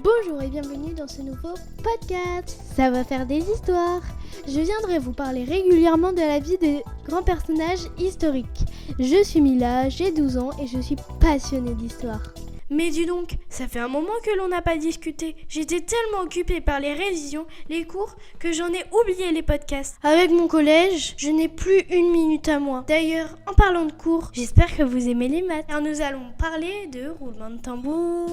Bonjour et bienvenue dans ce nouveau podcast. Ça va faire des histoires. Je viendrai vous parler régulièrement de la vie de grands personnages historiques. Je suis Mila, j'ai 12 ans et je suis passionnée d'histoire. Mais dis donc, ça fait un moment que l'on n'a pas discuté. J'étais tellement occupée par les révisions, les cours, que j'en ai oublié les podcasts. Avec mon collège, je n'ai plus une minute à moi. D'ailleurs, en parlant de cours, j'espère que vous aimez les maths. Alors nous allons parler de roulement de tambour.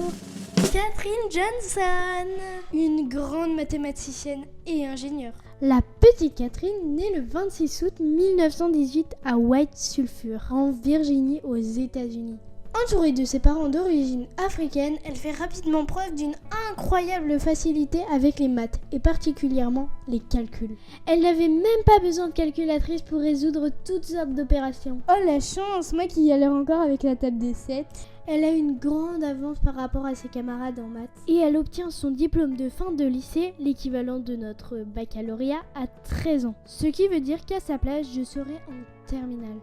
Katherine Johnson, une grande mathématicienne et ingénieure. La petite Catherine naît le 26 août 1918 à White Sulphur, en Virginie, aux États-Unis. Entourée de ses parents d'origine africaine, elle fait rapidement preuve d'une incroyable facilité avec les maths, et particulièrement les calculs. Elle n'avait même pas besoin de calculatrice pour résoudre toutes sortes d'opérations. Oh la chance, moi qui galère encore avec la table des 7. Elle a une grande avance par rapport à ses camarades en maths. Et elle obtient son diplôme de fin de lycée, l'équivalent de notre baccalauréat, à 13 ans. Ce qui veut dire qu'à sa place, je serai en terminale.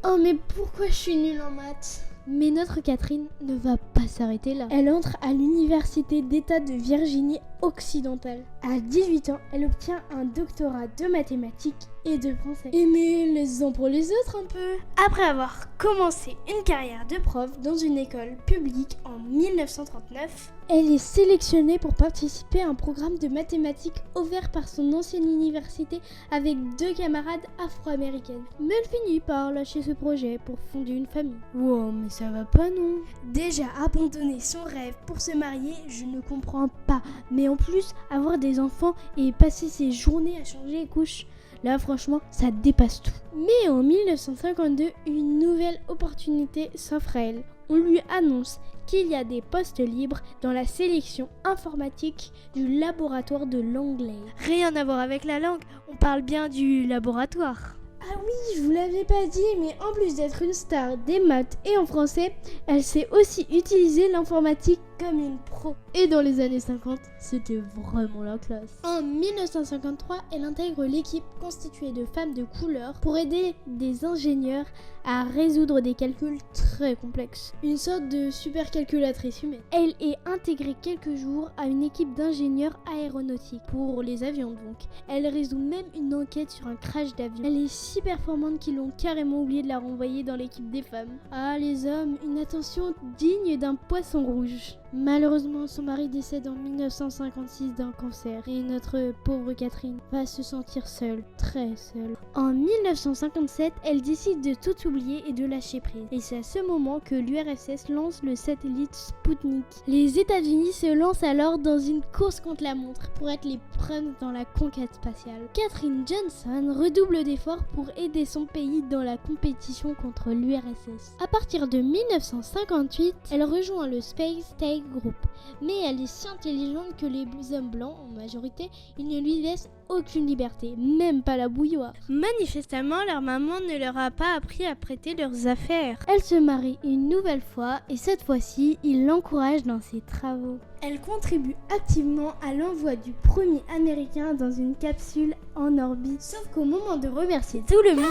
Oh mais pourquoi je suis nulle en maths ? Mais notre Catherine ne va pas s'arrêter là. Elle entre à l'université d'État de Virginie occidentale. À 18 ans, elle obtient un doctorat de mathématiques et de français. Mais les uns pour les autres un peu. Après avoir commencé une carrière de prof dans une école publique en 1939, elle est sélectionnée pour participer à un programme de mathématiques offert par son ancienne université avec 2 camarades afro-américaines. Mais elle finit par lâcher ce projet pour fonder une famille. Wow, mais ça va pas non. Déjà abandonner son rêve pour se marier, je ne comprends pas. Mais en plus, avoir des enfants et passer ses journées à changer les couches, là franchement, ça dépasse tout. Mais en 1952, une nouvelle opportunité s'offre à elle. On lui annonce qu'il y a des postes libres dans la sélection informatique du laboratoire de Langley. Rien à voir avec la langue, on parle bien du laboratoire. Ah oui, je vous l'avais pas dit, mais en plus d'être une star des maths et en français, elle sait aussi utiliser l'informatique comme une pro. Et dans les années 50, c'était vraiment la classe. En 1953, elle intègre l'équipe constituée de femmes de couleur pour aider des ingénieurs à résoudre des calculs très complexes. Une sorte de super calculatrice humaine. Elle est intégrée quelques jours à une équipe d'ingénieurs aéronautiques, pour les avions donc. Elle résout même une enquête sur un crash d'avion. Elle est si performante qu'ils ont carrément oublié de la renvoyer dans l'équipe des femmes. Ah les hommes, une attention digne d'un poisson rouge. Malheureusement, son mari décède en 1956 d'un cancer et notre pauvre Catherine va se sentir seule, très seule. En 1957, elle décide de tout oublier et de lâcher prise. Et c'est à ce moment que l'URSS lance le satellite Sputnik. Les États-Unis se lancent alors dans une course contre la montre pour être les premiers dans la conquête spatiale. Katherine Johnson redouble d'efforts pour aider son pays dans la compétition contre l'URSS. À partir de 1958, elle rejoint le Space Take Group, mais elle est si intelligente que les hommes blancs, en majorité, ils ne lui laissent aucune liberté, même pas la bouilloire. Manifestement, leur maman ne leur a pas appris à prêter leurs affaires. Elle se marie une nouvelle fois et cette fois-ci, il l'encourage dans ses travaux. Elle contribue activement à l'envoi du premier Américain dans une capsule en orbite. Sauf qu'au moment de remercier tout le monde,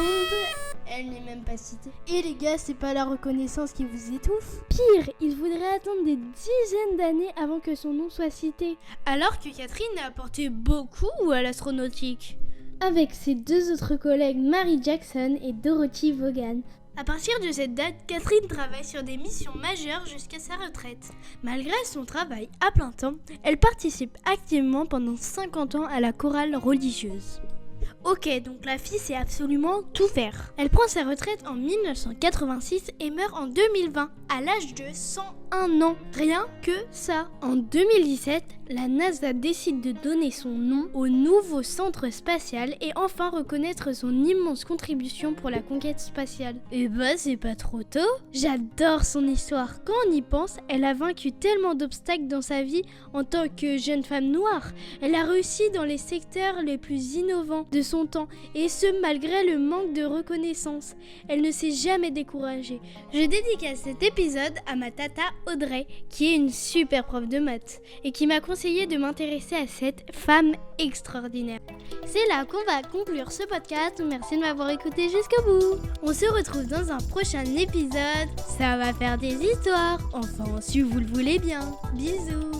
elle n'est même pas citée. Et les gars, c'est pas la reconnaissance qui vous étouffe? Pire, il faudrait attendre des dizaines d'années avant que son nom soit cité. Alors que Catherine a apporté beaucoup à l'astronautique. Avec ses 2 autres collègues Mary Jackson et Dorothy Vaughan. À partir de cette date, Catherine travaille sur des missions majeures jusqu'à sa retraite. Malgré son travail à plein temps, elle participe activement pendant 50 ans à la chorale religieuse. Ok, donc la fille sait absolument tout faire. Elle prend sa retraite en 1986 et meurt en 2020 à l'âge de 101 ans. Rien que ça. En 2017, la NASA décide de donner son nom au nouveau centre spatial et enfin reconnaître son immense contribution pour la conquête spatiale. Et bah c'est pas trop tôt. J'adore son histoire. Quand on y pense, elle a vaincu tellement d'obstacles dans sa vie en tant que jeune femme noire. Elle a réussi dans les secteurs les plus innovants de son temps et ce malgré le manque de reconnaissance. Elle ne s'est jamais découragée. Je dédicace cet épisode à ma tata Audrey qui est une super prof de maths et qui m'a conseillé de m'intéresser à cette femme extraordinaire. C'est là qu'on va conclure ce podcast. Merci de m'avoir écouté jusqu'au bout. On se retrouve dans un prochain épisode. Ça va faire des histoires. Enfin, si vous le voulez bien. Bisous.